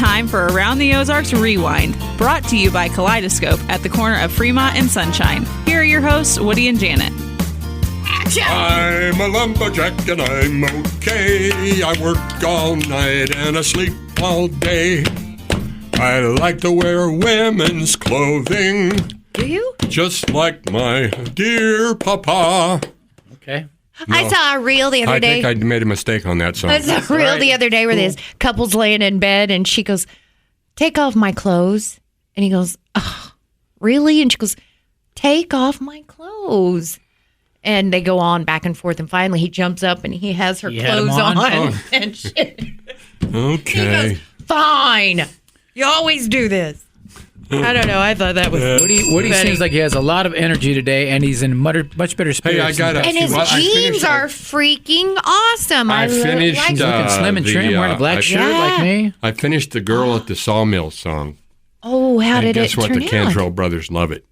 time for Around the Ozarks Rewind, brought to you by Kaleidoscope at the corner of Fremont and Sunshine. Here are your hosts, Woody and Janet. I'm a lumberjack and I'm okay. I work all night and I sleep all day. I like to wear women's clothing. Do you? Just like my dear papa. Okay. No, I saw a reel the other day. I think I made a mistake on that song. I saw a reel the other day where this couple's laying in bed and she goes, "Take off my clothes." And he goes, "Oh, really?" And she goes, "Take off my clothes." And they go on back and forth. And finally he jumps up and he has her clothes on. Oh. And she, Okay. he goes, "Fine. You always do this." I don't know. I thought that was Woody seems like he has a lot of energy today, and he's in much better spirits. Hey, I got And his jeans are freaking awesome. I finished like looking slim and trim, wearing a black shirt like me. I finished the Girl at the Sawmill song. Oh, how And did it guess what? turn The out? Cantrell brothers love it.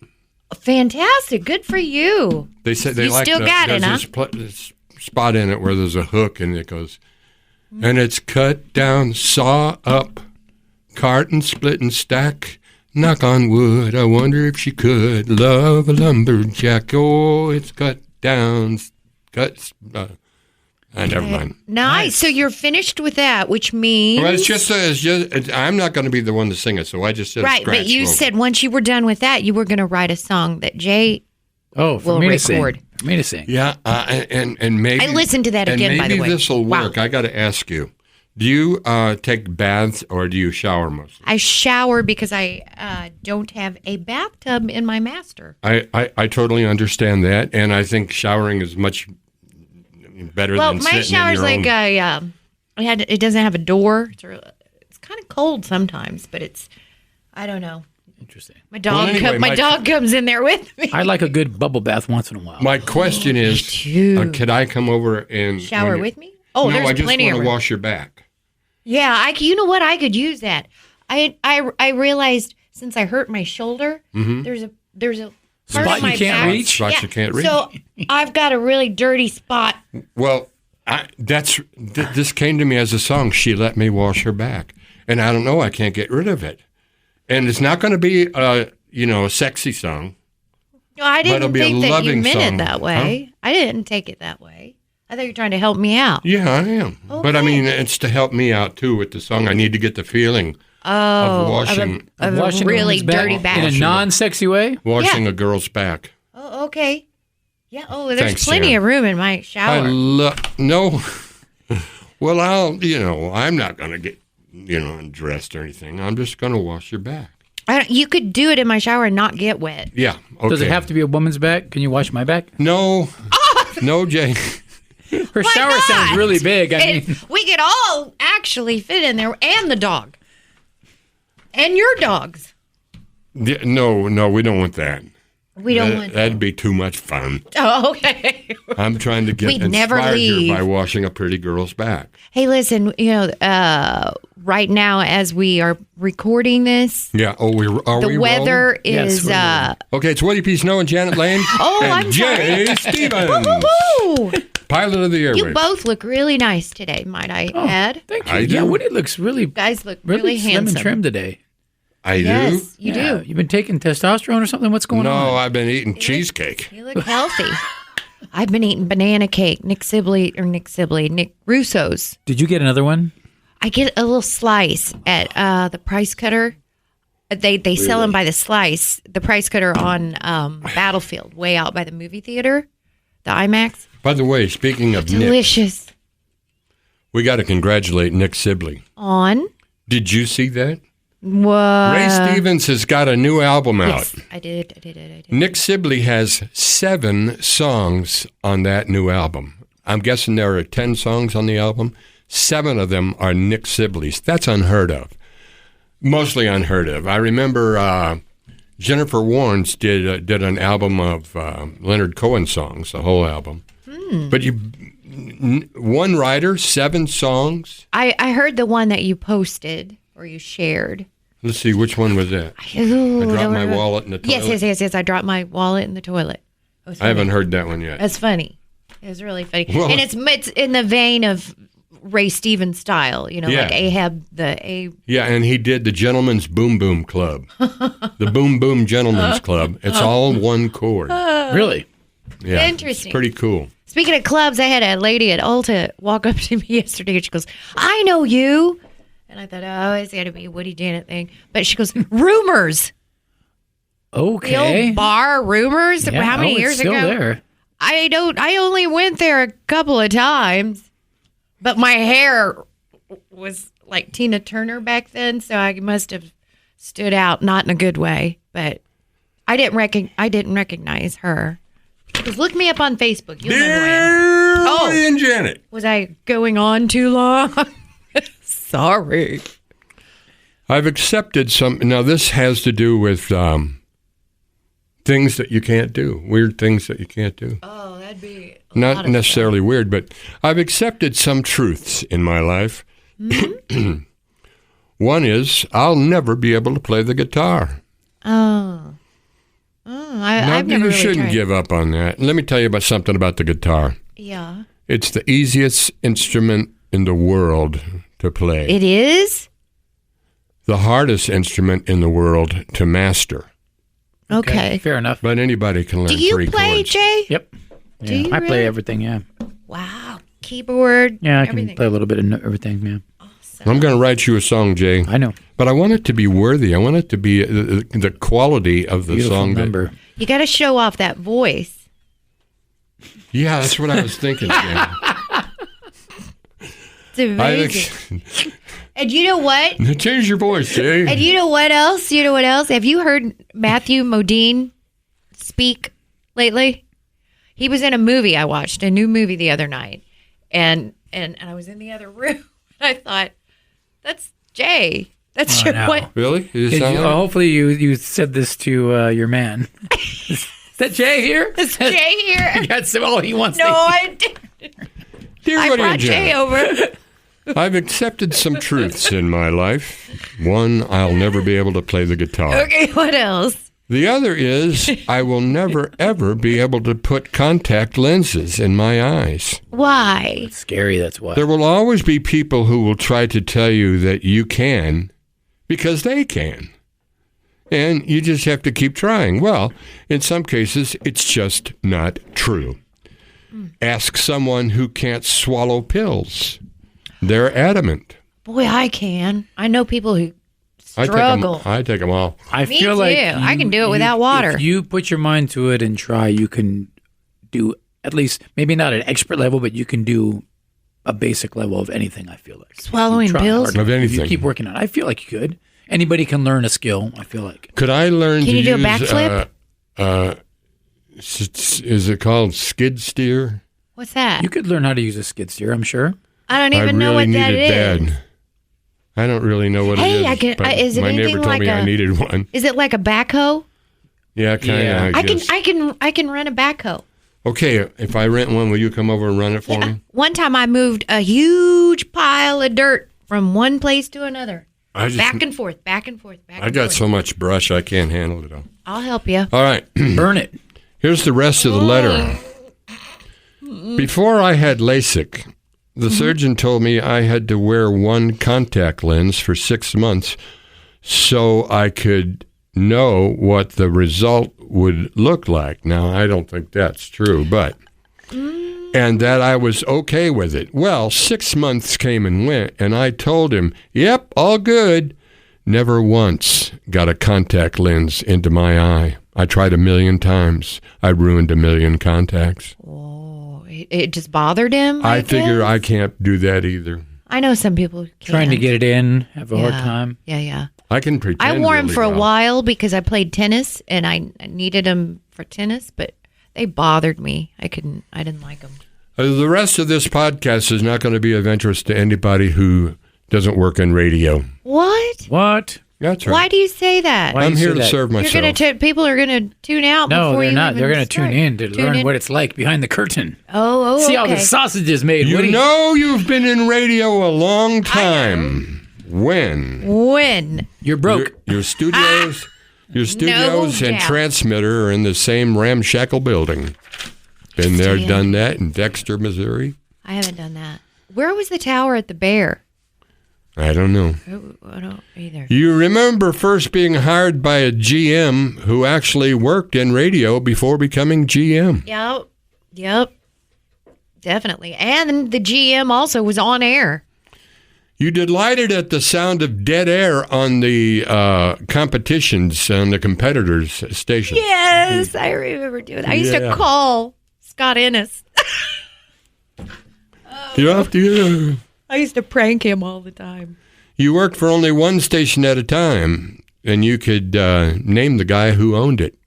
Fantastic. Good for you. They said they You like still got it, there's huh? this spot in it where there's a hook and it goes, and it's cut down, saw up, carton split and stack. Knock on wood, I wonder if she could love a lumberjack. Oh, it's cut down, never mind. Nice. So you're finished with that, which means... Well, I'm not going to be the one to sing it, so I just said Right, but you said once you were done with that, you were going to write a song that Jay for will me record. to sing. For me to sing. Yeah, and maybe... I listened to that again, by the way. Maybe this will Wow. work. I got to ask you, do you take baths or do you shower mostly? I shower because I don't have a bathtub in my master. I totally understand that, and I think showering is much better Well, than my sitting in shower's your like own. it doesn't have a door. It's kind of cold sometimes, but I don't know. Interesting. My dog, anyway, my dog comes in there with me. I like a good bubble bath once in a while. My question is, could I come over and Shower with me? Oh, no, there's I just plenty want of to room. wash your back. Yeah, you know what? I could use that. I realized since I hurt my shoulder, there's a part Spot of my you can't back. reach? Spot you can't reach. So I've got a really dirty spot. Well, this came to me as a song. She let me wash her back, and I don't know. I can't get rid of it, and it's not going to be a sexy song. No, I it'll didn't be a think that you loving meant song, it that way. I didn't take it that way. I thought you were trying to help me out. Yeah, I am. But I mean, it's to help me out too with the song. I need to get the feeling of washing Of Washing a really woman's back dirty in back. a non-sexy way. a girl's back. Oh, okay. Yeah. Oh, there's Thanks, plenty Jan. of room in my shower. No. Well, I'm not going to get undressed or anything. I'm just going to wash your back. You could do it in my shower and not get wet. Yeah. Okay. Does it have to be a woman's back? Can you wash my back? No. No, Jay. Her shower not? sounds really big. I mean, We could all actually fit in there, and the dog, and your dogs. No, we don't want that. We don't want that. That'd be too much fun. Oh, okay. I'm trying to get We'd never inspired here leave. by washing a pretty girl's back. Hey, listen. Right now as we are recording this, Yeah. Oh, the weather is. Yes, Okay, it's Woody P. Snow and Janet Lane. Oh, and I'm Jay sorry. Stevens, Woo! pilot of the airwaves. You both look really nice today, might I add. thank you. I Yeah, do. Woody looks really Guys look really slim handsome. and trim today. I Yes, you Yeah. do. You've been taking testosterone or something? What's going do. on? No, I've been eating cheesecake. You look healthy. I've been eating banana cake, Nick Russo's. Did you get another one? I get a little slice at the Price Cutter. They sell them by the slice. The Price Cutter on Battlefield, way out by the movie theater, the IMAX. By the way, speaking of Nick, Delicious. we got to congratulate Nick Sibley. On Did you see that? what? Ray Stevens has got a new album out. Yes, I did. Nick Sibley has 7 songs on that new album. I'm guessing there are 10 songs on the album. 7 of them are Nick Sibley's. That's unheard of. Mostly unheard of. I remember Jennifer Warnes did an album of Leonard Cohen songs, the whole album. But one writer, 7 songs. I heard the one that you posted or you shared. Let's see, which one was that? Ooh, I dropped don't my remember. wallet in the toilet. Yes. I dropped my wallet in the toilet. I haven't heard that one yet. That's funny. It was really funny. Well, and it's in the vein of Ray Stevens style, Yeah. like Ahab the Yeah, and he did the Gentleman's Boom Boom Club. The Boom Boom Gentleman's Club. It's all one chord. Really? Yeah, Interesting. It's pretty cool. Speaking of clubs, I had a lady at Ulta walk up to me yesterday. And she goes, "I know you," and I thought, "Oh, it's got to be a Woody Janet thing." But she goes, "Rumors, Okay. the old bar, Rumors. Yeah, How many it's years still ago?" there. I only went there a couple of times, but my hair was like Tina Turner back then, so I must have stood out, not in a good way. But I didn't recognize her. Because look me up on Facebook. You'll know who I am. Dear Woody and Janet. Was I going on too long? Sorry. I've accepted some. Now, this has to do with things that you can't do, weird things that you can't do. Oh, that'd be Not necessarily weird, but I've accepted some truths in my life. Mm-hmm. One is I'll never be able to play the guitar. I've never you really shouldn't tried. give up on that. Let me tell you about something about the guitar. Yeah. It's the easiest instrument in the world to play. It is? The hardest instrument in the world to master. Okay. Fair enough. But anybody can learn Do you three play, chords. Jay? Yep. Do Yeah. you I really? play everything, yeah. Wow. Keyboard. Yeah, I can everything. play a little bit of everything, yeah. I'm going to write you a song, Jay. I know. But I want it to be worthy. I want it to be the quality of the Beautiful song. number. You got to show off that voice. Yeah, that's what I was thinking, Jay. It's amazing. And you know what? Change your voice, Jay. And you know what else? You know what else? Have you heard Matthew Modine speak lately? He was in a movie I watched, a new movie the other night. And I was in the other room. I thought, that's Jay. That's your no. what? Really? Does it sound like- Hopefully you said this to your man. Is that Jay here? Is Jay here? That's all he wants No, to I didn't. Dear I Woody brought and Jay Janet, over. I've accepted some truths in my life. One, I'll never be able to play the guitar. Okay, what else? The other is I will never, ever be able to put contact lenses in my eyes. Why? Scary, that's why. There will always be people who will try to tell you that you can because they can. And you just have to keep trying. Well, in some cases, it's just not true. Ask someone who can't swallow pills. They're adamant. Boy, I can. I know people who struggle. I take them all. I Me feel too. like I can do it without water. If you put your mind to it and try, you can do at least maybe not an expert level, but you can do a basic level of anything. I feel like Swallowing You try pills? hard Of enough. anything. You keep working on it. I feel like you could. Anybody can learn a skill. I feel like. Could I learn Can to you do a use, backflip? Is it called skid steer? What's that? You could learn how to use a skid steer. I'm sure. I don't I even know really what that need it is. bad. I don't really know what Hey, it is. I can- but is it my neighbor anything told like me I a- needed one. Is it like a backhoe? Yeah, kind of. Yeah. I can rent a backhoe. Okay, if I rent one, will you come over and run it for me? One time I moved a huge pile of dirt from one place to another. I just, Back and forth, back and forth, back and I got forth. so much brush I can't handle it all. I'll help you. All right, Burn it. here's the rest of the letter. Before I had LASIK, the surgeon told me I had to wear one contact lens for 6 months so I could know what the result would look like. Now, I don't think that's true, but... And that I was okay with it. Well, 6 months came and went, and I told him, yep, all good. Never once got a contact lens into my eye. I tried 1,000,000 times. I ruined 1,000,000 contacts. Oh, it just bothered him. I figure guess? I can't do that either. I know some people can. Trying to get it in, have a hard time. Yeah. I can pretend. I wore them really for a well. while because I played tennis and I needed them for tennis, but they bothered me. I didn't like them. The rest of this podcast is not going to be of interest to anybody who doesn't work in radio. What? What? That's right. Why do you say that? Why? I'm you here say to that? serve myself. You're gonna people are gonna tune out. No, before they're you not. even They're going to start. tune in to Tune learn in? what it's like behind the curtain. Oh, See okay. how the sausage is made. You Woody. know you've been in radio a long time. When? When? You're broke. Your studios, and doubt. transmitter are in the same ramshackle building. Been there, Stan. done that in Dexter, Missouri. I haven't done that. Where was the tower at the Bear? I don't know. Oh, I don't either. You remember first being hired by a GM who actually worked in radio before becoming GM. Yep. Definitely. And the GM also was on air. You delighted at the sound of dead air on the competitions and the competitors' stations. Yes, I remember doing that. I used to call Scott Ennis. I used to prank him all the time. You worked for only one station at a time, and you could name the guy who owned it.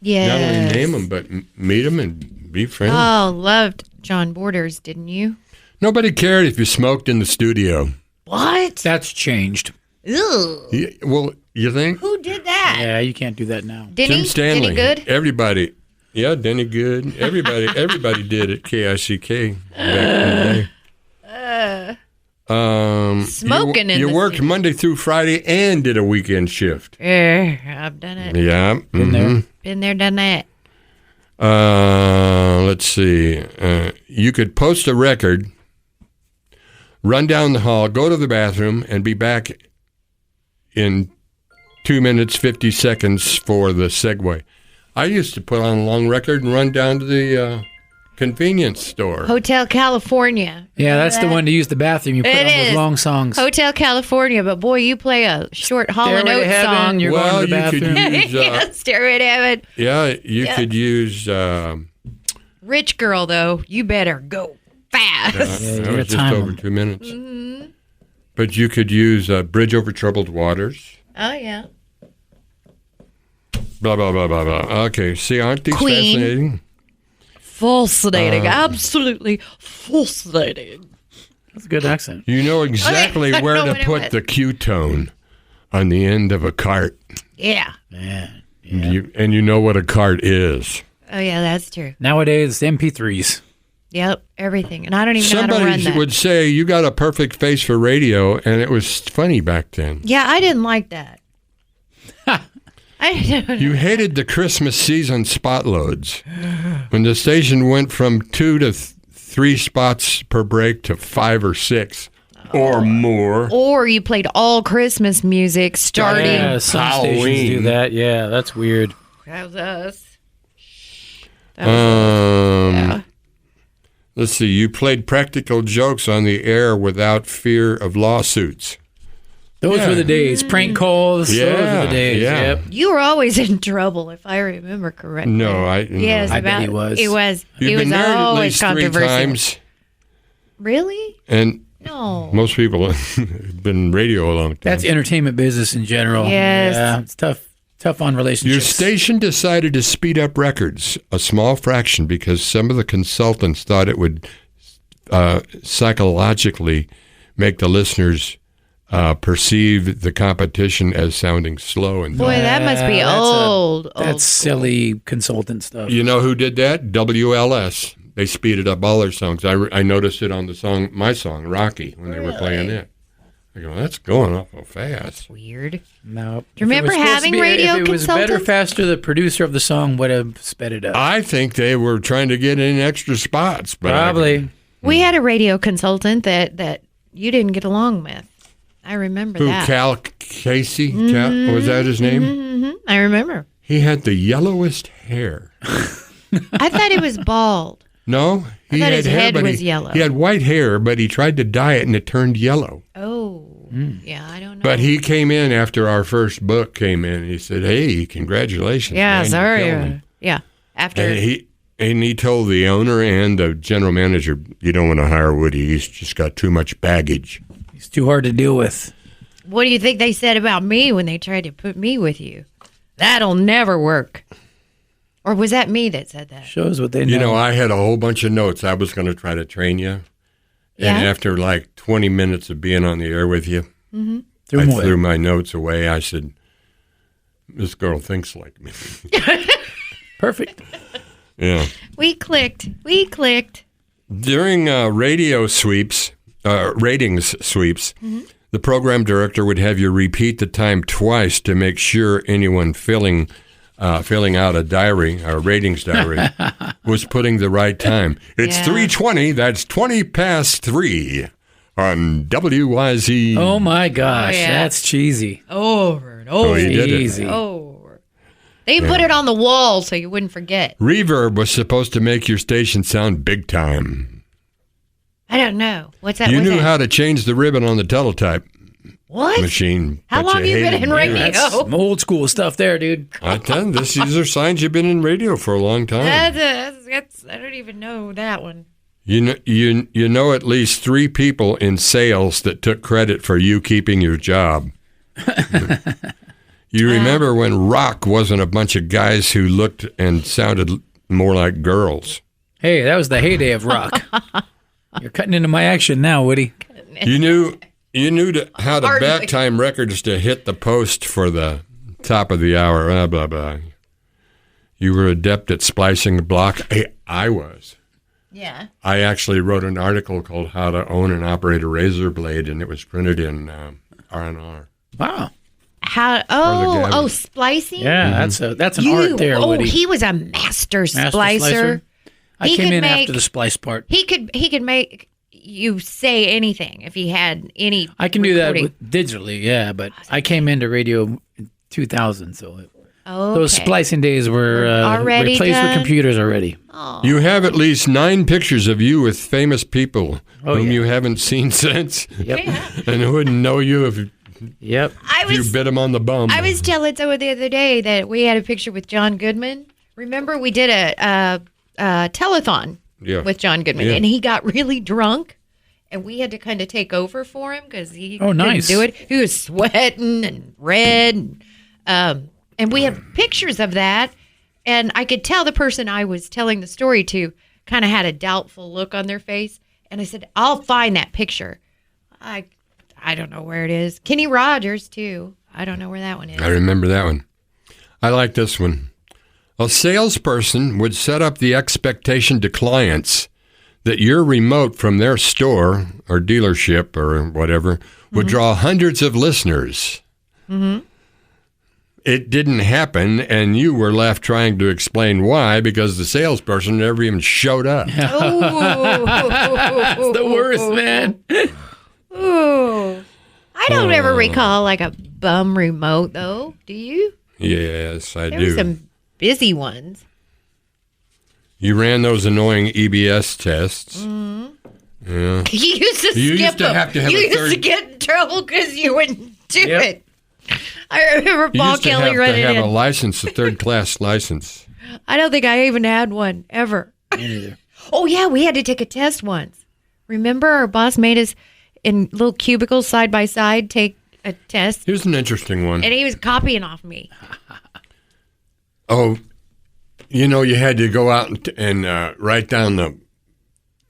Yeah. Not only name him, but meet him and be friends. Oh, loved John Borders, didn't you? Nobody cared if you smoked in the studio. What? That's changed. Ew. Yeah, well, you think? Who did that? Yeah, you can't do that now. Tim Stanley. Denny Good? Everybody. Yeah, Denny Good. Everybody did at KICK back in the day. Smoking in You the worked studio. Monday through Friday and did a weekend shift. I've done it. Yeah. Been there. Been there, done that. Let's see. You could post a record, run down the hall, go to the bathroom, and be back in 2 minutes, 50 seconds for the segue. I used to put on a long record and run down to the convenience store. Hotel California. Yeah, that's the one to use the bathroom. You put It on those is. long songs. Hotel California, but boy, you play a short Hall & Stairway to Oates Heaven, song. you're Well, going to the you could bathroom. use, Yeah, Stairway to Heaven. you could use. Rich girl, though, you better go fast. Yeah, you that gotta was just time over 'em. 2 minutes. But you could use Bridge Over Troubled Waters. Oh, yeah. Blah, blah, blah, blah, blah. Okay, see, aren't these Queen. fascinating? Fascinating. Absolutely fascinating. That's a good accent. You know exactly I don't where know to what it put was. the Q tone on the end of a cart. Yeah. Man. And you know what a cart is. Oh, yeah, that's true. Nowadays, MP3s. Yep, everything. And I don't even know how to run Somebody that. would say, you got a perfect face for radio, and it was funny back then. Yeah, I didn't like that. You hated the Christmas season spot loads. When the station went from 2 to 3 spots per break to 5 or 6 or more. Or you played all Christmas music starting. Yeah, some stations Halloween. do that. Yeah, that's weird. That was us. Let's see. You played practical jokes on the air without fear of lawsuits. Those Yeah. were the days. Prank calls. Those Yeah, were the days. yeah. Yep. You were always in trouble, if I remember correctly. No, Yes, I bet he was. It was. You've It was been married at always least 3 controversial. times, Really? and No. most people have been radio a long time. That's entertainment business in general. Yes. Yeah, it's tough on Your relationships. station decided to speed up records, a small fraction, because some of the consultants thought it would psychologically make the listeners perceive the competition as sounding slow. And Boy, that must be that's old. That's silly consultant stuff. you know who did that? WLS. They speeded up all their songs. I noticed it on my song, Rocky, when they were playing it. I go, that's going awful fast. Weird. No. Do you remember having radio If it was better, consultants? faster, the producer of the song would have sped it up. I think they were trying to get in extra spots. But Probably. We had a radio consultant that you didn't get along with. I remember Who, that. Cal Casey? Cal, was that his name? I remember. He had the yellowest hair. I thought he was bald. No, he thought had his hair, head but was he, yellow. He had white hair, but he tried to dye it, and it turned yellow. Oh, yeah, I don't know. But he came in after our first book came in. And he said, "Hey, congratulations!" yeah, man, you're sorry. killing 'em." Yeah, after. And he told the owner and the general manager, "You don't want to hire Woody. He's just got too much baggage." It's too hard to deal with. What do you think they said about me when they tried to put me with you? That'll never work. Or was that me that said that? Shows what they know. You know, I had a whole bunch of notes. I was going to try to train you. Yeah? And after like 20 minutes of being on the air with you, Threw I 'em away. threw my notes away. I said, "This girl thinks like me." Perfect. Yeah. We clicked. During ratings sweeps, the program director would have you repeat the time twice to make sure anyone filling filling out a diary, a ratings diary, was putting the right time. It's 3:20. That's 20 past 3 on WYZ. Oh my gosh, that's cheesy. Over and over. Oh, he did it. Cheesy. Over. They put it on the wall so you wouldn't forget. Reverb was supposed to make your station sound big time. I don't know. What's that? You What's knew that? how to change the ribbon on the teletype What? machine. How but long you been hated in me. radio? That's some old school stuff there, dude. I tell you, these are signs you've been in radio for a long time. That's I don't even know that one. You know at least 3 people in sales that took credit for you keeping your job. You remember when rock wasn't a bunch of guys who looked and sounded more like girls. Hey, that was the heyday of rock. You're cutting into my action now, Woody. You knew how to Hardly. back time records to hit the post for the top of the hour. Blah, blah, blah. You were adept at splicing a block. I was. Yeah. I actually wrote an article called How to Own and Operate a Razor Blade, and it was printed in R&R. Wow. How? Gathering. Oh, splicing. Yeah, that's an art there, Woody. he was a master Master splicer. I He came could in make- after the splice part. He could make you say anything if he had any. I can do that recording. digitally, yeah, but I came into radio in 2000, so those Okay. splicing days were Already replaced done? with computers already. You have at least 9 pictures of you with famous people whom yeah. you haven't seen since Yep. and who wouldn't know you if Yep. you bit them on the bum. I was telling someone the other day that we had a picture with John Goodman. Remember, we did a telethon with John Goodman, and he got really drunk, and we had to kind of take over for him because he nice. couldn't do it. He was sweating and red, and we have pictures of that. And I could tell the person I was telling the story to kind of had a doubtful look on their face. And I said, "I'll find that picture." I don't know where it is. Kenny Rogers too. I don't know where that one is. I remember that one. I like this one. A salesperson would set up the expectation to clients that your remote from their store or dealership or whatever would draw hundreds of listeners. Mm-hmm. It didn't happen, and you were left trying to explain why because the salesperson never even showed up. It's the worst, man. Ooh. I don't ever recall like a bum remote though. Do you? Yes, I There were do. some busy ones. You ran those annoying EBS tests. Mm-hmm. Yeah. You used to You skip used to them. have to have you a used to third- get in trouble because you wouldn't do Yep. it. I remember You Paul used to Kelly have to running have a in. license, a third-class license. I don't think I even had one ever. Me neither. Oh yeah, we had to take a test once. Remember, our boss made us in little cubicles side by side take a test, Here's an interesting one. and he was copying off me. Oh, you had to go out and write down the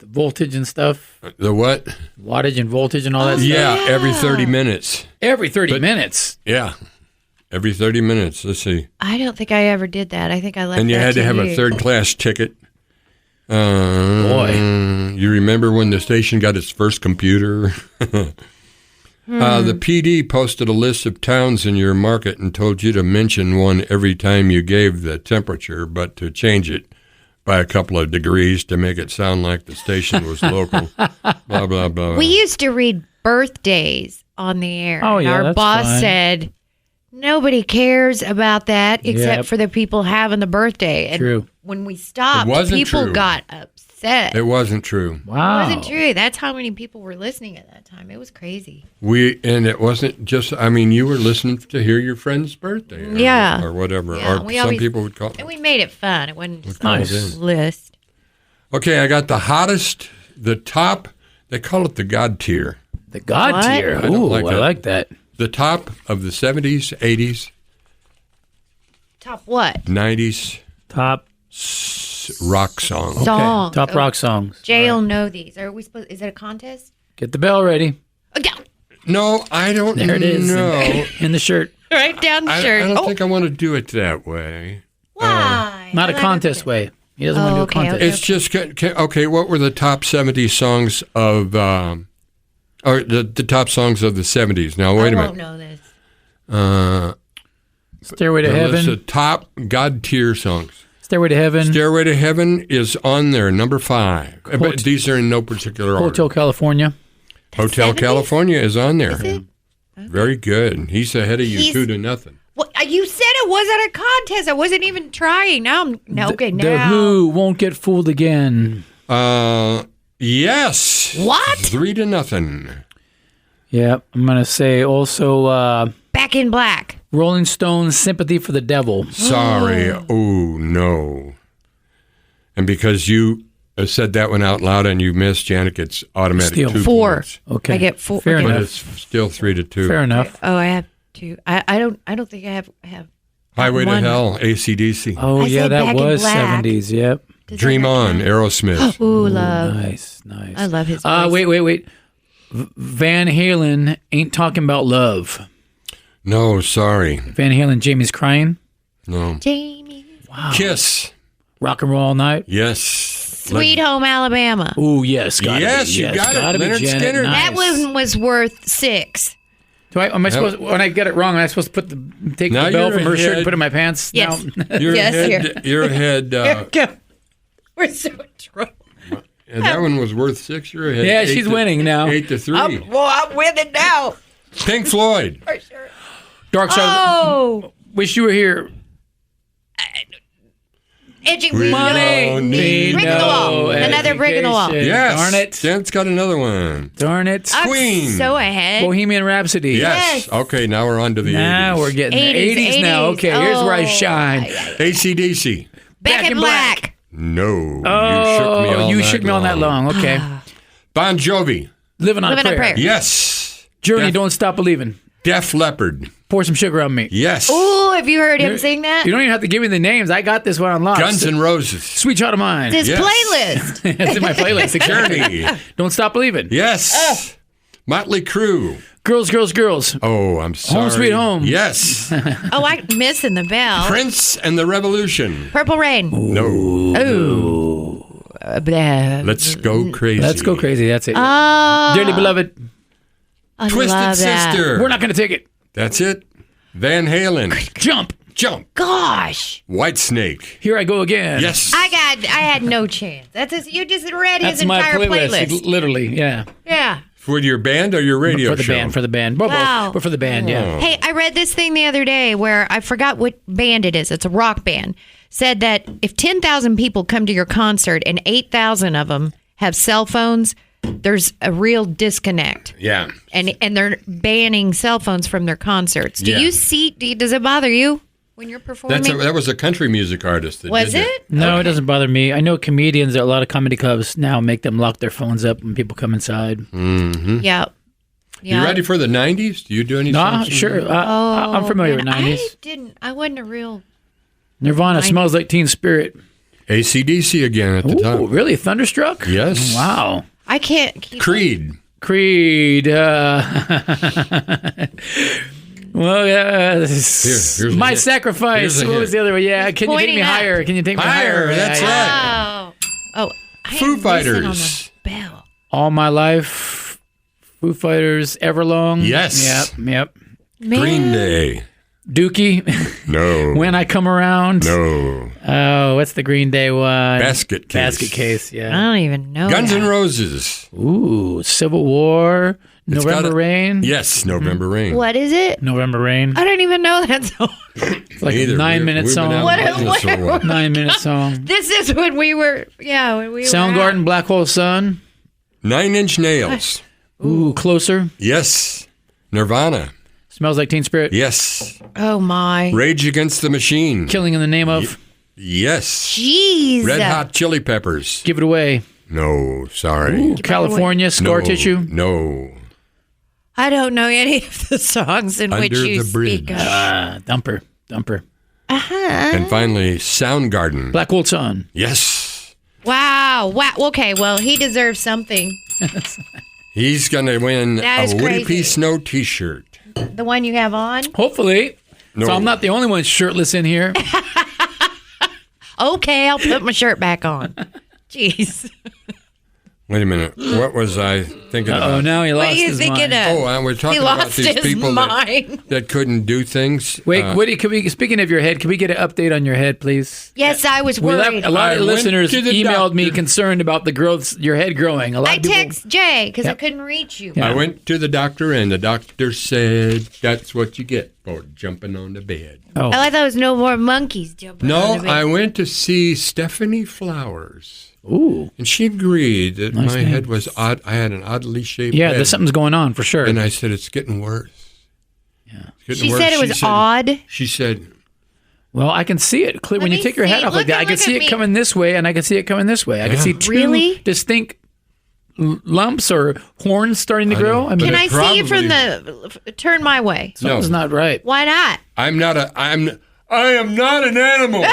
Voltage and stuff, what? wattage and voltage and all that stuff. Yeah, every 30 minutes. Every 30 minutes. Yeah, every 30 minutes. Let's see. I don't think I ever did that. I think I left. And you that had to have you. a third-class ticket. Boy. You remember when the station got its first computer? The PD posted a list of towns in your market and told you to mention one every time you gave the temperature, but to change it by a couple of degrees to make it sound like the station was local. Blah, blah, blah. We used to read birthdays on the air. Oh, yeah, Our that's boss fine. said nobody cares about that except Yep. for the people having the birthday. And True. when we stopped, It wasn't people true. got upset. It wasn't true. Wow. It wasn't true. That's how many people were listening at that time. It was crazy. And it wasn't just, you were listening to hear your friend's birthday. Yeah. Or whatever. Yeah, or we some always- people would call And we made it fun. It wasn't just Nice. a list. Okay, I got the hottest, the top, they call it the God tier. The God What? tier. I don't Ooh, like I that. like that. The top of the 70s, 80s, Top what? 90s Top rock songs. Songs. Top rock songs. Jay will know these. Are we supposed? Is it a contest? Get the bell ready. Oh, yeah. No, I don't There it is. know. In the shirt. Right down the I shirt. don't think I want to do it that way. Why? Not a I like contest it. way. He doesn't want to do a okay, contest. okay. It's just, okay, what were the top 70 songs of, or the top songs of the 70s? Now, wait a I won't minute. know this. Stairway to the list Heaven. of top God tier songs. Stairway to Heaven. Stairway to Heaven is on there, number 5. But these are in no particular order. Hotel California. Hotel 70s? California is on there. Is it? Very good. He's ahead of you He's- 2-0. Well, you said it wasn't a contest. I wasn't even trying. Now I'm okay. The Now Who won't get fooled again. Yes. What? 3-0. Yeah, I'm going to say also Back in Black. Rolling Stones' Sympathy for the Devil. Sorry. Oh, no. And because you said that one out loud and you missed, Janet gets automatic Steal. 2 4. points. Okay. I get 4. Fair okay. But enough. it's still 3-2. Fair enough. Oh, I have 2. I don't think I have Highway one. to Hell, AC/DC. Oh, I yeah, said that Back in was Black. 70s. Yep. Does Dream that On, count? Aerosmith. Ooh, love. Nice. I love his voice. Wait. Van Halen, Ain't Talking About Love. No, sorry. Van Halen, Jamie's Crying. No. Jamie. Kiss. Rock and Roll All Night. Yes. Sweet Home Alabama. Ooh, yes. Gotta Yes, be, you got it. gotta be Leonard Janet. Skinner. Nice. That one was worth 6. Am I supposed, when I get it wrong, am I supposed to take Now the belt you're from her shirt ahead. and put it in my pants? Yes. Now? You're Yes, ahead. You're ahead. We're so in trouble. And that one was worth 6. You're ahead. Yeah, she's winning now. 8-3. I'm winning now. Pink Floyd. For sure. Dark Side. Oh. Wish you were here. Edging We Money. don't need Brick in the wall. no Another brick in the wall. education. Yes. Darn it. Janet's got another one. Darn it. I'm Queen. so ahead. Bohemian Rhapsody. Yes. Yes. Okay, now we're on to the Now 80s. we're getting 80s, 80s now. 80s. Okay, here's where I Oh. shine. AC/DC. Back in Black. No. Oh, you you shook me all night long. Okay. Bon Jovi. Living on Living a on a prayer. Prayer. Yes. Journey, Def- Don't Stop Believing. Def Leppard. Pour some sugar on me. Yes. Ooh, have you heard him sing that? You don't even have to give me the names. I got this one unlocked. Guns N' Roses. Sweet Child of Mine. It's his Yes. playlist. It's in my playlist. Journey. Don't Stop Believing. Yes. Motley Crue. Girls, Girls, Girls. Oh, I'm sorry. Home Sweet Home. Yes. Oh, I'm missing the bell. Prince and the Revolution. Purple Rain. No. Ooh. Blah. Let's go crazy. Let's go crazy. That's it. Oh, Dearly beloved, I Twisted love that. Sister. we're not going to take it. That's it. Van Halen. Jump. Jump. Gosh, Whitesnake. Here I go again. Yes. I had no chance. You just read his That's my entire playlist. Literally, yeah. Yeah. For your band or your radio For the show? band, for the band. Both, Wow. but for the band, yeah. Hey, I read this thing the other day where I forgot what band it is. It's a rock band. Said that if 10,000 people come to your concert and 8,000 of them have cell phones, there's a real disconnect. Yeah. And they're banning cell phones from their concerts. Yeah. Does it bother you when you're performing? That was a country music artist. That Was did that. it? No, it doesn't bother me. I know comedians at a lot of comedy clubs now make them lock their phones up when people come inside. Yeah. You ready for the 90s? Do you do any Nah, songs? sure. I'm familiar with man, 90s. I wasn't a real. Nirvana, Smells Like Teen Spirit. AC/DC again at the Ooh, top. really? Thunderstruck? Yes. Wow. I can't keep. Creed. Creed. Well, Here's a my hit. sacrifice. Here's a What hit. was the other one? Yeah, can you take Pointing me up. higher? Can you take me Higher, higher? that's Yeah, yeah. right. Oh. I Foo am missing on Fighters. the bell. All My Life, Foo Fighters, Everlong. Yes. Yep. Man. Green Day. Dookie, No. When I Come Around. No. Oh, what's the Green Day one? Basket Case. Basket Case, I yeah. don't even know. Guns that. N' Roses. Ooh, Civil War, It's November got a- Rain. Yes, November Rain. What is it? November Rain. I don't even know that song. It's like Either. a 9-minute We've been song. out in business for a while. 9-minute song. This is when we were. Yeah, when we were. Soundgarden, Black Hole Sun. 9 Inch Nails. Ooh, Closer. Yes. Nirvana. Smells Like Teen Spirit. Yes. Oh my. Rage Against the Machine. Killing in the Name of. Yes. Jeez. Red Hot Chili Peppers. Give It Away. No, sorry. California, Scar no, Tissue. No. I don't know any of the songs in which Under you the Bridge. speak of. Dumper. And finally, Soundgarden. Black Hole Sun. Yes. Wow. Wow. Okay. Well, he deserves something. He's going to win That a is Woody crazy. P. Snow t-shirt. The one you have on. Hopefully. No. So I'm not the only one shirtless in here. Okay, I'll put my shirt back on. Jeez. Wait a minute. What was I thinking Oh, about? now he What are lost you his thinking mind. of? We're talking He about lost these his people mind. that couldn't do things. Wait, Woody, speaking of your head, can we get an update on your head, please? Yes, I was We worried. a lot I of went listeners to the emailed me doctor. concerned about the growth, your head growing. A lot I of people. text Jay because I Yep. couldn't reach you. Yeah. I went to the doctor, and the doctor said that's what you get for jumping on the bed. Oh, I thought it was no more monkeys jumping No, on the bed. I went to see Stephanie Flowers, ooh, and she agreed that Nice my name. head was odd. I had an oddly shaped yeah, head. there's something's going on for sure. And I said, it's getting worse. Yeah. It's getting She worse. said it was odd. She said, Well, I can see it clear when you me take your head see. off like that. I can Look see at it me. coming this way, and I can see it coming this way. I can Yeah. see two Really? distinct lumps or horns starting to grow. know. I mean, Can it I see it from probably- the turn my way? something's not right. Why not? I am not an animal.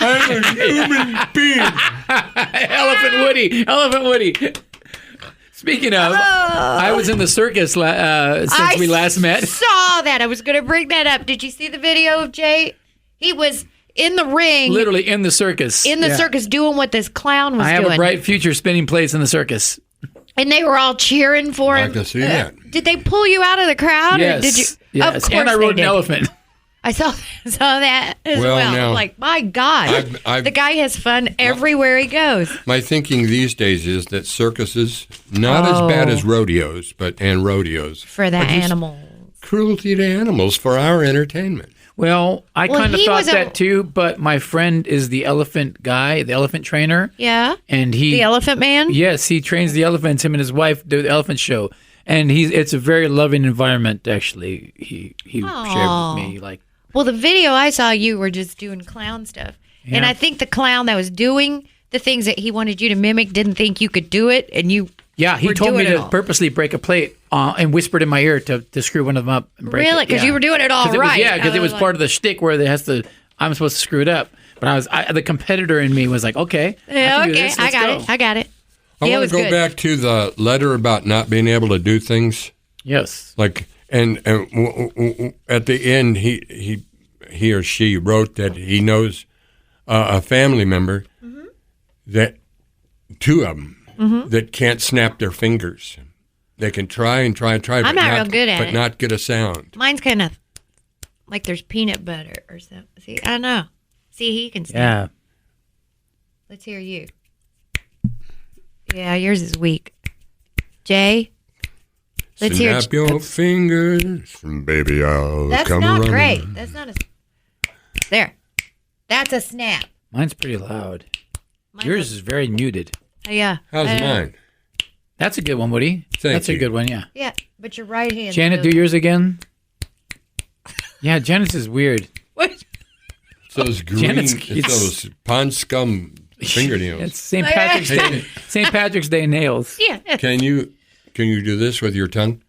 I'm a human being. Elephant Woody. Speaking of, I was in the circus since we last met. Saw that. I was going to bring that up. Did you see the video of Jay? He was in the ring, Literally in the circus. in the Yeah. circus, doing what this clown was I have doing. a bright future spinning place in the circus. And they were all cheering for I him. can see that. Did they pull you out of the crowd? Yes. Or did you? Yes. Of course and I they rode an did. elephant. I saw that as Well, well. now, Like, my God. I've- the guy has fun everywhere he goes. My thinking these days is that circuses, not as bad as rodeos, and rodeos, For the are just animals. cruelty to animals for our entertainment. Well, I Well, kind of he thought was a- that too, but my friend is the elephant guy, the elephant trainer, Yeah. and he The elephant man? Yes, he trains the elephants. Him and his wife do the elephant show, and it's a very loving environment. Actually, he shared with me like Well, the video I saw, you were just doing clown stuff. And Yeah. I think the clown that was doing the things that he wanted you to mimic didn't think you could do it. And you yeah, he were told me doing it to all. purposely break a plate and whispered in my ear to screw one of them up and break Really? it. Because you were doing it all 'Cause right. because I it was was part of the shtick where I'm supposed to screw it up. But the competitor in me was like, okay, Yeah, I can do okay. this. I Let's got go. it. I got it. I Yeah, it want was to go good. back to the letter about not being able to do things. Yes. Like, and at the end, he or she wrote that he knows a family member that two of them that can't snap their fingers. They can try and try and try, I'm but not real good at but it. not get a sound. Mine's kind of like there's peanut butter or something. See, I know. See, he can snap. Yeah. Let's hear you. Yeah, yours is weak. Jay, let's hear. Snap your fingers, baby. I'll That's come not running. great. That's not a. There. That's a snap. Mine's pretty loud. Mine Yours is very muted. Yeah. How's mine? That's a good one, Woody. Thank That's you. a good one, yeah. Yeah, but your right hand. Janet, do yours again. Yeah, Janet's is weird. What? It's those green, Janet's- it's those pond scum fingernails. It's St. Patrick's Day. St. Patrick's Day nails. Yeah. Can you do this with your tongue?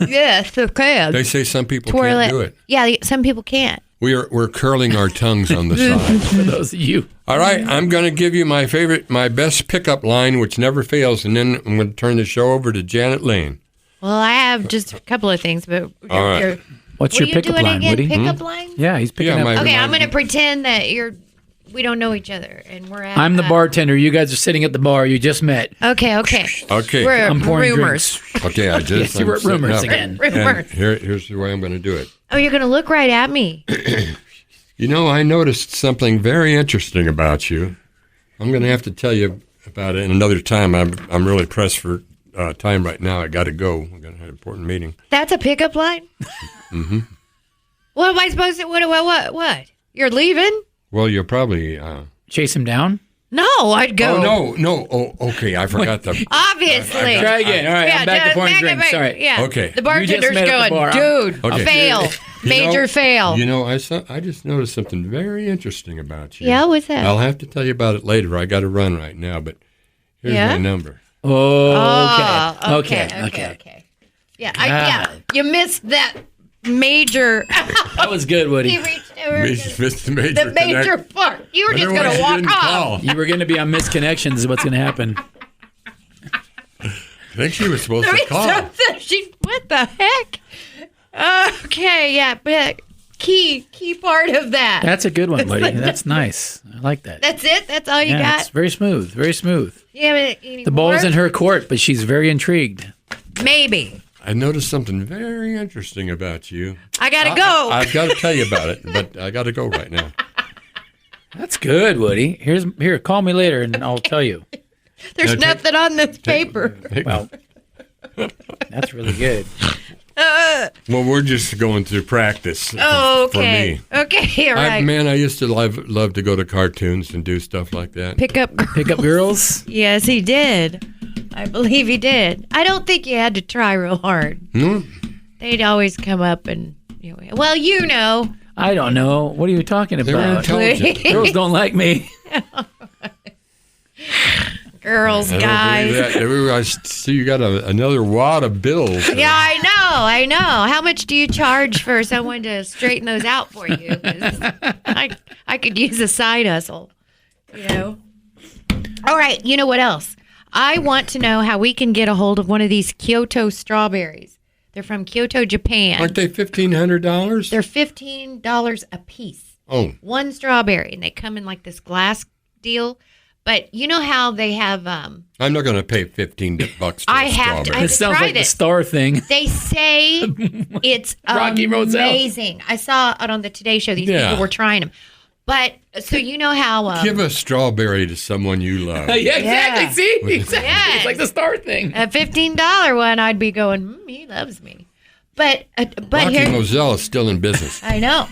Yes, okay. They say some people Twirl can't do it. Yeah, some people can't. We're curling our tongues on the side. For those of you. All right, I'm going to give you my best pickup line, which never fails, and then I'm going to turn the show over to Janet Lane. Well, I have just a couple of things, but All right. you're- What's what your are you pickup doing line, again? Woody? Pickup line? Yeah, he's picking Yeah, up. my- Okay, I'm going to pretend that we don't know each other, and we're at. I'm the bartender. You guys are sitting at the bar you just met. Okay. Okay. We're I'm pouring rumors. Okay, I just Yes, you were I'm sitting rumors up. again. And Rumors. here's the way I'm going to do it. Oh, you're going to look right at me. You know, I noticed something very interesting about you. I'm going to have to tell you about it another time. I'm really pressed for time right now. I got to go. I'm going to have an important meeting. That's a pickup line? Mm-hmm. What am I supposed to, what? You're leaving? Well, you'll probably... Chase him down. No, I'd go. Oh, no. Oh, okay. I forgot the... Obviously. Try again. All right, I'm back to just pouring back it drinks. back. Sorry. Yeah. Okay. The You bartender's just met at the bar. going, dude, Okay. fail. Major fail. You know, I just noticed something very interesting about you. Yeah, what's that? I'll have to tell you about it later. I got to run right now, but here's Yeah? my number. Oh, okay. Yeah, you missed that major. That was good, He Woody. reached over Mr. Major the major Connect. part. You were just Wonder going why to she walk didn't off. call. You were going to be on misconnections is what's going to happen. I think she was supposed to call. What the heck? Okay, yeah, but key part of that. That's a good one, buddy. That's nice. I like that. That's it? That's all you got? It's very smooth. Very smooth. Yeah, The ball's in her court, but she's very intrigued. Maybe. I noticed something very interesting about you. I got to go. I've got to tell you about it, but I got to go right now. That's good, Woody. Here, call me later and I'll tell you. There's nothing on this paper. Well, that's really good. Well, we're just going through practice Oh, for okay. me. Okay, all right. I used to love to go to cartoons and do stuff like that. Pick up girls? Yes, he did. I believe he did. I don't think you had to try real hard. They'd always come up and, well, I don't know. What are you talking They're about? intelligent. Girls don't like me. Girls, I guys. don't believe that. I see you got another wad of bills. Yeah, I know. How much do you charge for someone to straighten those out for you? 'Cause I could use a side hustle, All right, you know what else? I want to know how we can get a hold of one of these Kyoto strawberries. They're from Kyoto, Japan. Aren't they $1,500? They're $15 a piece. Oh. One strawberry, and they come in like this glass deal. But you know how they have I'm not going to pay $15 for I a have to- strawberry. It sounds tried like the it. star thing. They say it's Rocky Road's out. amazing. I saw it on the Today Show. These Yeah. people were trying them. But so you know how Give a strawberry to someone you love. Yeah, exactly. Yeah. See? Exactly. Yes. It's like the star thing. a $15 one, I'd be going, he loves me. But Rocky here, Moselle is still in business. I know.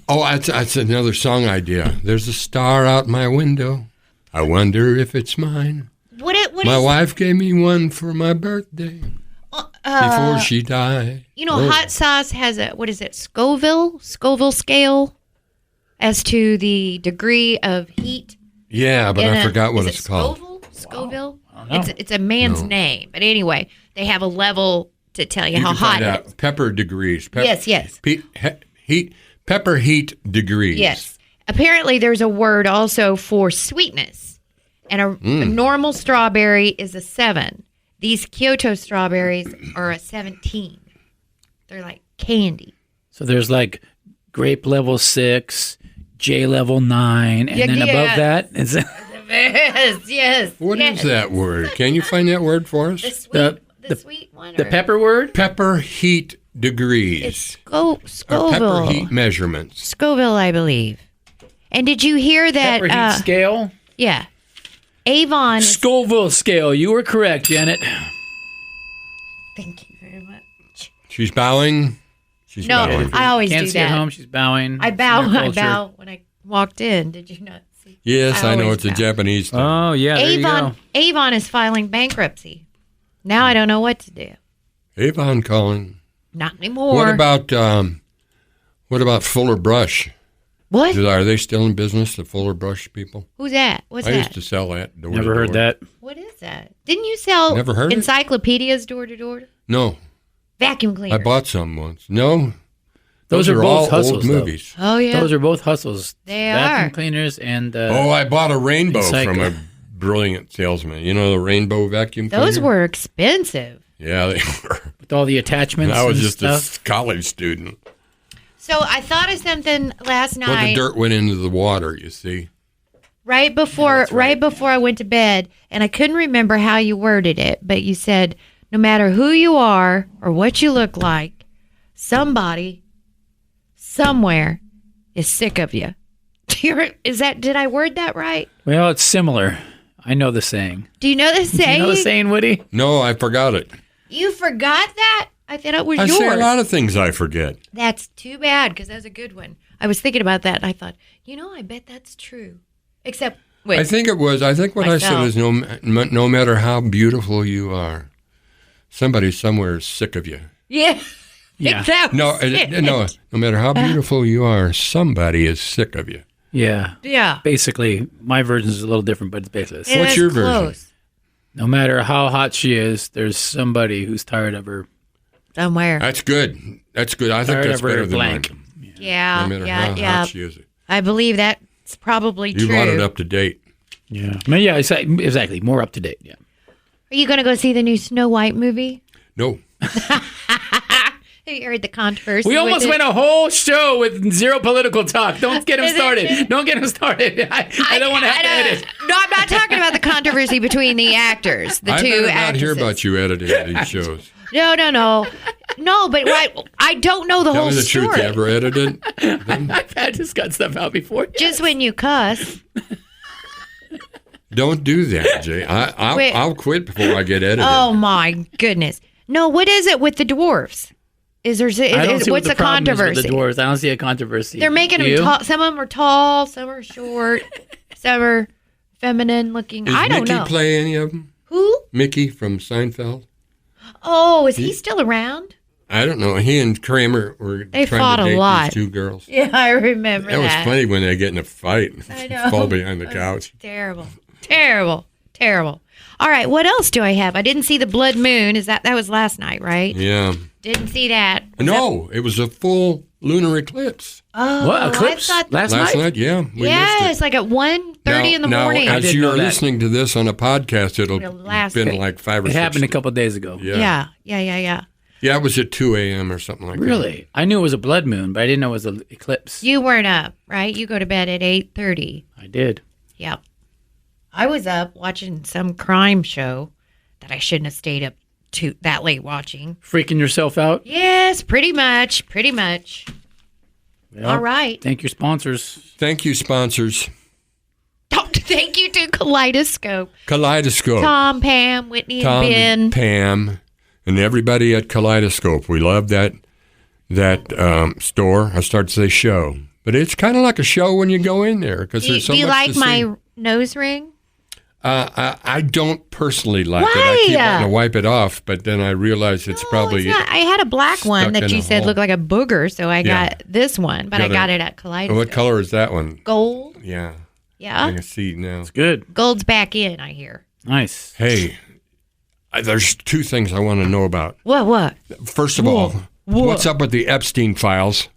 Oh, that's another song idea. There's a star out my window. I wonder if it's mine. What My is wife gave me one for my birthday before she died. hot sauce has a Scoville scale as to the degree of heat. Yeah, but I forgot what is it's it called. Scoville? I don't know. It's a man's name. But anyway, they have a level to tell you how can hot find it out. is. Pepper degrees. Yes. Pepper heat degrees. Yes. Apparently, there's a word also for sweetness. And a normal strawberry is a 7. These Kyoto strawberries are a 17. They're like candy. So there's like grape level 6, J level 9, and then above that is Yes. What is that word? Can you find that word for us? The sweet one? the or- pepper word. Pepper heat degrees. It's or Scoville. pepper heat measurements. Scoville, I believe. And did you hear that? Pepper heat scale. Yeah. Avon. Scoville scale. You were correct, Janet. Thank you very much. She's bowing. She's No, bowing. I always Can't do see at that. home. She's bowing. I It's in bow. our I culture. bow when I walked in. Did you not see? Yes, I know always it's a bow. Japanese thing. Oh yeah, there you go. Avon is filing bankruptcy. Now I don't know what to do. Avon calling. Not anymore. What about Fuller Brush? What? Are they still in business, the Fuller Brush people? Who's that? What's I that? used to sell that door to Never heard door. that. What is that? Didn't you sell Never heard it? encyclopedias door to door? No, Vacuum cleaners. I bought some once. No, Those are all both hustles, old though. movies. Oh yeah. Those are both hustles. They Vacuum are. cleaners and Oh, I bought a rainbow Recycle. from a brilliant salesman. You know the rainbow vacuum cleaner? Those were expensive. Yeah, they were. with all the attachments. I was and just stuff. a college student. So I thought of something last Well, the night. dirt went into the water, you see. Right before I went to bed, and I couldn't remember how you worded it, but you said no matter who you are or what you look like, somebody somewhere is sick of you. Did I word that right? Well, it's similar. I know the saying. Do you know the You saying? know the saying, Woody? No, I forgot it. You forgot that? I thought it was I yours. say a lot of things I forget. That's too bad because that was a good one. I was thinking about that and I thought, I bet that's true. Except with I think what I said myself. is no matter how beautiful you are, somebody somewhere is sick of you. Yeah. Yeah. That was it. No matter how beautiful you are, somebody is sick of you. Yeah. Yeah. Basically, my version is a little different, but it's basically the same. What's It's your version? close. No matter how hot she is, there's somebody who's tired of her. Somewhere. That's good. That's good. I think Tired that's of her better than blank. mine. Yeah. No matter Yeah. how Yeah. hot she is. I believe that's probably You true. brought it up to date. Yeah. I mean, yeah, exactly. More up to date. Yeah. Are you going to go see the new Snow White movie? No. You heard the controversy. We almost with went a whole show with zero political talk. Don't get him started. Don't get him started. I don't want to have to edit. No, I'm not talking about the controversy between the actors, the I two better not actresses. hear about you editing these shows. No. No, but I don't know the Tell whole me the story. truth. You ever edited? I've had to cut stuff out before. Just when you cuss. Don't do that, Jay. I'll quit before I get edited. Oh, my goodness. No, what is it with the dwarfs? I don't see What's what the problem is with controversy? the dwarves. I don't see a controversy. They're making You? them tall. Some of them are tall, some are short, some are feminine looking. Does I don't Mickey know. play any of them? Who? Mickey from Seinfeld? Oh, is he still around? I don't know. He and Kramer were They trying fought to a date lot. these two girls. Yeah, I remember That was funny when they get in a fight and I know. fall behind the couch. Terrible. All right, what else do I have? I didn't see the blood moon. That was last night, right? Yeah. Didn't see that. No, it was a full lunar eclipse. Oh, What, eclipse? I thought, Last Last night? night, yeah. We yeah, missed it's like at 1:30 in the now, morning. Now, I as didn't you're know that. listening to this on a podcast, it'll Last been week. like 5 or It 6. happened a couple days ago. Yeah. Yeah. Yeah, it was at 2 a.m. or something like that. Really? I knew it was a blood moon, but I didn't know it was an eclipse. You weren't up, right? You go to bed at 8:30. I did. Yep. I was up watching some crime show that I shouldn't have stayed up to that late watching. Freaking yourself out? Yes, pretty much. Well, All right. Thank your sponsors. Thank you, sponsors. Thank you to Kaleidoscope. Kaleidoscope. Tom, Pam, Whitney, Tom and Ben. and Pam, and everybody at Kaleidoscope. We love that store. I start to say show, but it's kind of like a show when you go in there because there's so Do you much like to my see. nose ring? I don't personally like it. I Why? keep wanting to wipe it off, but then I realize it's probably It's not. I had a black one stuck that in you a said hole. looked like a booger, so I Yeah. got this one, but I got it at Kaleidoscope. What color is that one? Gold. Yeah, I Yeah. can see now. Good. Gold's back in, I hear. Nice. Hey, there's 2 things I want to know about. What? First of all, what's up with the Epstein files?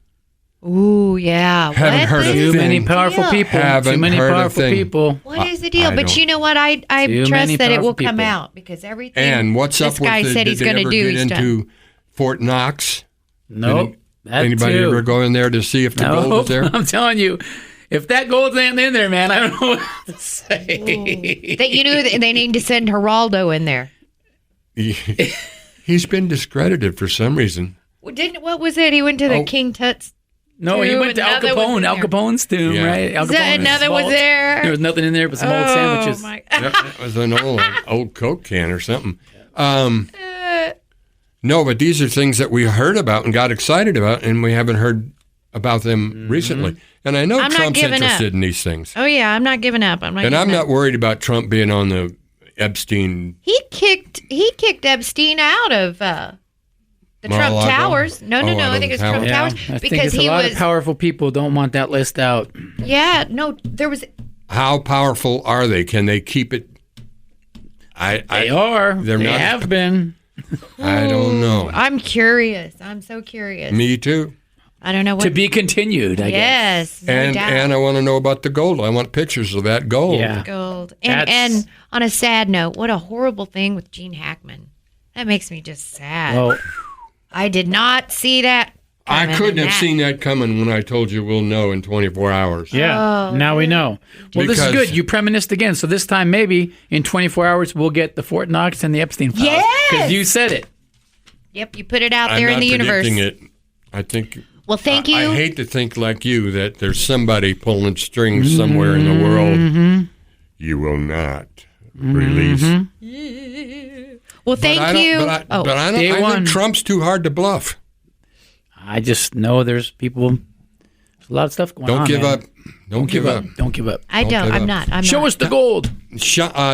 Ooh, yeah. Haven't heard a Too thing. many powerful deal? people. Haven't Too many heard a powerful thing. people. What is the deal? I But don't- you know what? I Too trust many that it will powerful come people. out because everything And what's this up with guy said did he's they going to ever do, get he's done. into Fort Knox? Nope. That Anybody too. ever go in there to see if the gold Nope. is there? I'm telling you, if that gold's ain't in there, man, I don't know what to say. That you knew that they need to send Geraldo in there. He's been discredited for some reason. Well, what was it? He went to the Oh. King Tut's. No, he Tomb, went to Al another was in Capone. Al there. Capone's tomb, Yeah. right? Al Is that Capone and another his was vault. there? There was nothing in there but some old sandwiches. My. That was an old Coke can or something. No, but these are things that we heard about and got excited about, and we haven't heard about them recently. And I know I'm not Trump's giving interested up. in these things. Oh yeah, I'm not giving up. And I'm not worried about Trump being on the Epstein. He kicked Epstein out of the Trump Mar-a-Lago? Towers. No. Oh, I think it's Trump Yeah, Towers I think because it's a he lot was. of powerful people don't want that list out. Yeah, no, there was. How powerful are they? Can they keep it? They are. they're They not- have been. I don't know. I'm curious. I'm so curious. Me too. I don't know what To be continued, I guess. Yes, no And doubt. I want to know about the gold. I want pictures of that gold. Yeah. Gold. That's- And on a sad note, what a horrible thing with Gene Hackman. That makes me just sad. Well, I did not see that. I coming, couldn't and have seen that coming when I told you we'll know in 24 hours. yeah. Oh, now we know. Well, this is Because- good. You premonitioned again. So this time, maybe in 24 hours, we'll get the Fort Knox and the Epstein files. Yes! Because you said it. Yep, you put it out I'm there not in the universe. predicting it. I think. Well, thank you. I hate to think like you that there's somebody pulling strings somewhere in the world. You will not release. Well, thank you. But I don't. Day I one. think Trump's too hard to bluff. I just know there's people. There's a lot of stuff going on. Don't give man. up. Don't give up. Don't give up. I Don't don't. give I'm up. not. I'm Show not. us the gold.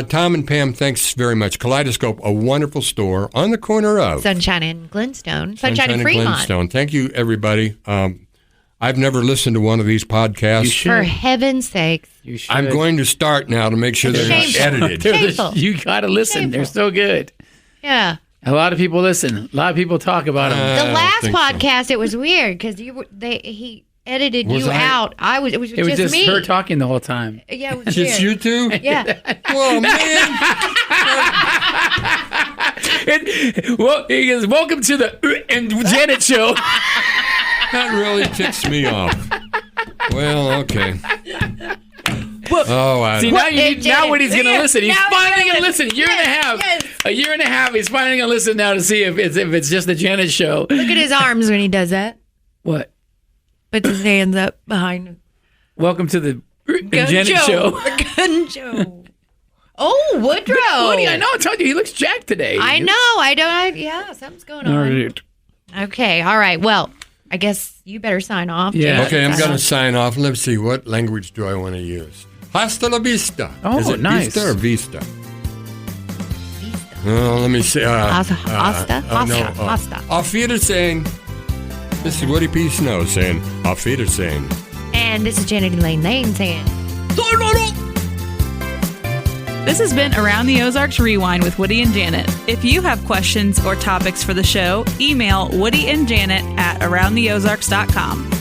Tom and Pam, thanks very much. Kaleidoscope, a wonderful store on the corner of Sunshine and Glenstone. Sunshine and Fremont. Glenstone. Thank you, everybody. I've never listened to one of these podcasts. You should. For heaven's sakes. You should. I'm going to start now to make sure they're not Shameful. edited. Shameful. You got to listen. They're so good. Yeah. A lot of people listen. A lot of people talk about them. The I don't last think so. podcast, it was weird because he edited Was you I- out. It was It was just me. her talking the whole time. Yeah, it was Just weird. you two? Yeah. Well, man. Well, he goes, welcome to the and Janet show. That really ticks me off. Well, okay. See, now Woody's going to listen. He's Now finally he's going to listen. A year and a half. He's finally going to listen now to see if it's just the Janet show. Look at his arms when he does that. What? Puts his hands up behind him. Welcome to the Janet show. The gun show. Oh, Woodrow. Woody, I know. I told you he looks jacked today. I know. Yeah, something's going on. All right. Okay. All right. Well, I guess you better sign off. Yeah. Okay, I'm going to sign off. Let's see. What language do I want to use? Hasta la vista. Oh, Is it nice. Vista or vista? Oh, let me see. Hasta. Auf Wiedersehen. This is Woody P. Snow saying, Auf Wiedersehen. And this is Janet Elaine Lane saying, This has been Around the Ozarks Rewind with Woody and Janet. If you have questions or topics for the show, email Woody and Janet at aroundtheozarks.com.